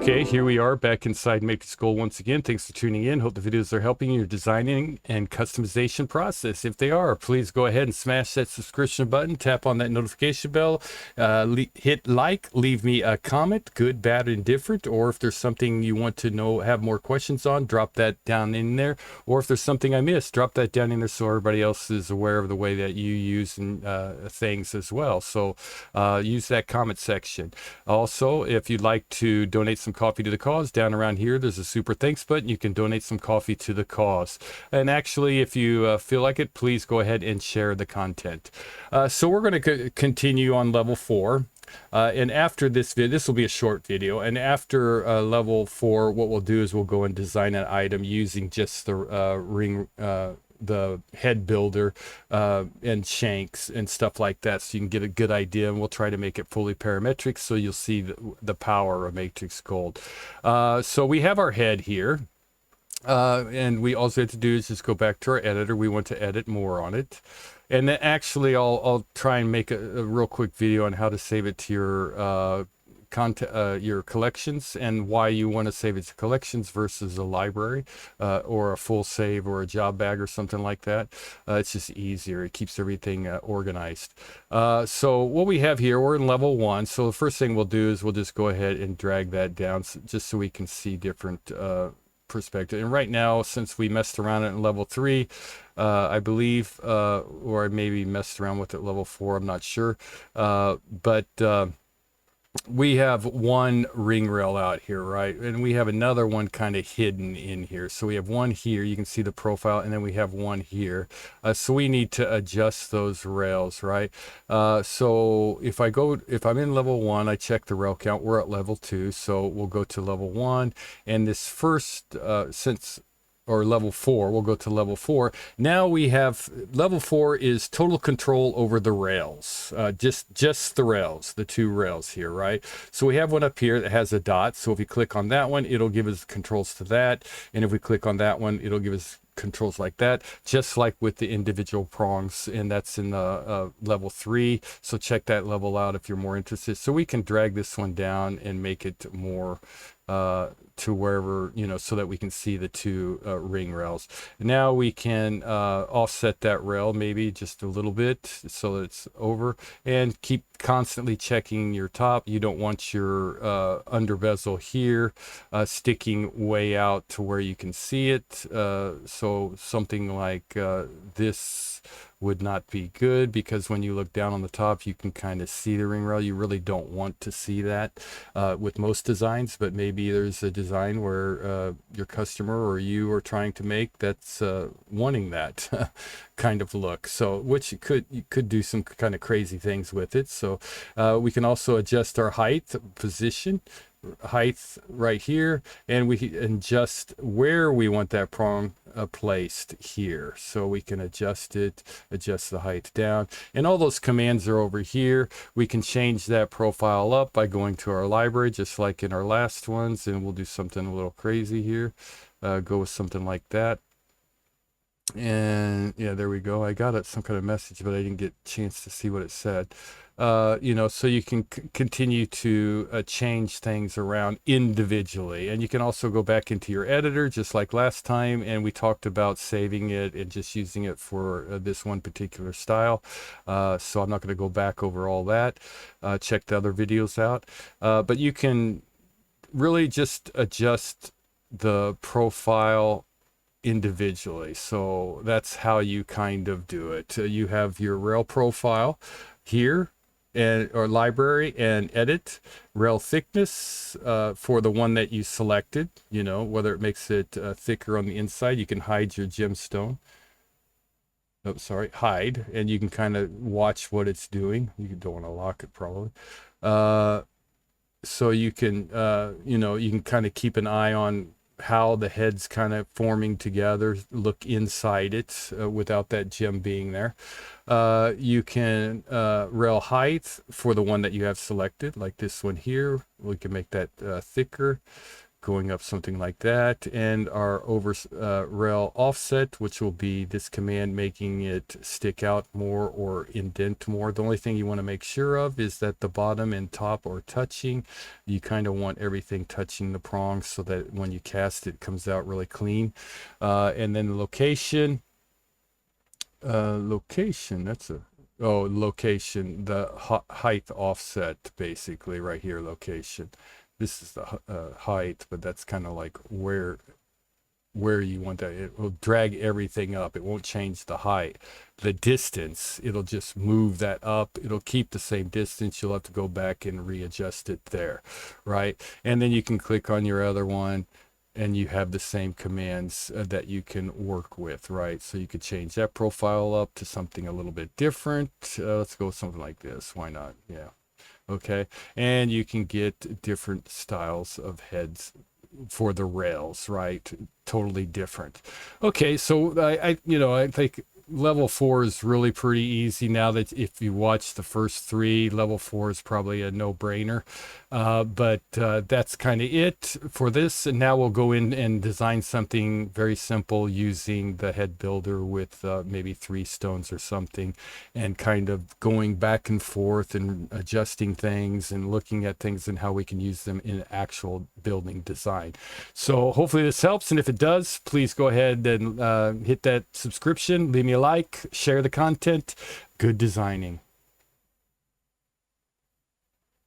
Okay, here we are back inside MatrixGold once again. Thanks for tuning in. Hope the videos are helping your designing and customization process. If they are, please go ahead and smash that subscription button, tap on that notification bell, hit like, leave me a comment, good, bad, indifferent, or if there's something you want to know, have more questions on, drop that down in there. Or if there's something I missed, drop that down in there so everybody else is aware of the way that you use things as well. So use that comment section. Also, if you'd like to donate some coffee to the cause, down around here there's a super thanks button. You can donate some coffee to the cause. And actually, if you feel like it, please go ahead and share the content. So we're going to continue on level 4. And after this video, this will be a short video, and after level 4, what we'll do is we'll go and design an item using just the head builder and shanks and stuff like that, so you can get a good idea. And we'll try to make it fully parametric so you'll see the power of MatrixGold. So we have our head here, and we also have to do is just go back to our editor. We want to edit more on it. And then actually I'll try and make a real quick video on how to save it to your collections, and why you want to save it to collections versus a library or a full save or a job bag or something like that. It's just easier. It keeps everything organized. So what we have here, we're in level 1. So the first thing we'll do is we'll just go ahead and drag that down just so we can see different perspective. And right now, since we messed around in level 3, I believe, or I maybe messed around with it level 4, I'm not sure, but we have one ring rail out here, right? And we have another one kind of hidden in here. So we have one here, you can see the profile, and then we have one here. So we need to adjust those rails, right? So if I'm in level 1, I check the rail count. We're at level 2, so we'll go to level 1. And this first, or level 4, we'll go to level 4. Now we have level 4 is total control over the rails, just the rails, the 2 rails here, right? So we have one up here that has a dot. So if we click on that one, it'll give us controls to that. And if we click on that one, it'll give us controls like that, just like with the individual prongs. And that's in the level 3. So check that level out if you're more interested. So we can drag this one down and make it more to wherever, so that we can see the 2 ring rails. Now we can offset that rail maybe just a little bit so that it's over, and keep constantly checking your top. You don't want your under bezel here sticking way out to where you can see it. So something like this would not be good, because when you look down on the top, you can kind of see the ring rail. You really don't want to see that with most designs, but maybe there's a design where your customer or you are trying to make that's wanting that kind of look. So you could do some kind of crazy things with it. So we can also adjust our height, position, height right here, and we can adjust where we want that prong placed here. So we can adjust it, adjust the height down, and all those commands are over here. We can change that profile up by going to our library, just like in our last ones, and we'll do something a little crazy here. Go with something like that. And yeah, there we go. I got some kind of message, but I didn't get a chance to see what it said. So you can continue to change things around individually, and you can also go back into your editor just like last time, and we talked about saving it and just using it for this one particular style. So I'm not going to go back over all that. Check the other videos out, but you can really just adjust the profile individually. So that's how you kind of do it. You have your rail profile here, or library, and edit rail thickness for the one that you selected, whether it makes it thicker on the inside. You can hide your gemstone. Oh, sorry, hide, and you can kind of watch what it's doing. You don't want to lock it probably. So you can, you can kind of keep an eye on how the head's kind of forming together, look inside it without that gem being there. You can rail height for the one that you have selected, like this one here. We can make that thicker. going up something like that, and our over rail offset, which will be this command making it stick out more or indent more. The only thing you want to make sure of is that the bottom and top are touching. You kind of want everything touching the prongs so that when you cast it comes out really clean. And then the location, that's a location, the height offset, basically right here, location. This is the height, but that's kind of like where you want that. It will drag everything up. It won't change the height. The distance, it'll just move that up. It'll keep the same distance. You'll have to go back and readjust it there, right? And then you can click on your other one, and you have the same commands that you can work with, right? So you could change that profile up to something a little bit different. Let's go with something like this. Why not? Yeah. Okay. And you can get different styles of heads for the rails, right? Totally different. Okay. So I think level 4 is really pretty easy now. That if you watch the first 3, level 4 is probably a no-brainer. But that's kind of it for this. And now we'll go in and design something very simple using the head builder with maybe 3 stones or something, and kind of going back and forth and adjusting things and looking at things and how we can use them in actual building design. So hopefully this helps. And if it does, please go ahead and hit that subscription, leave me a like, share the content. Good designing.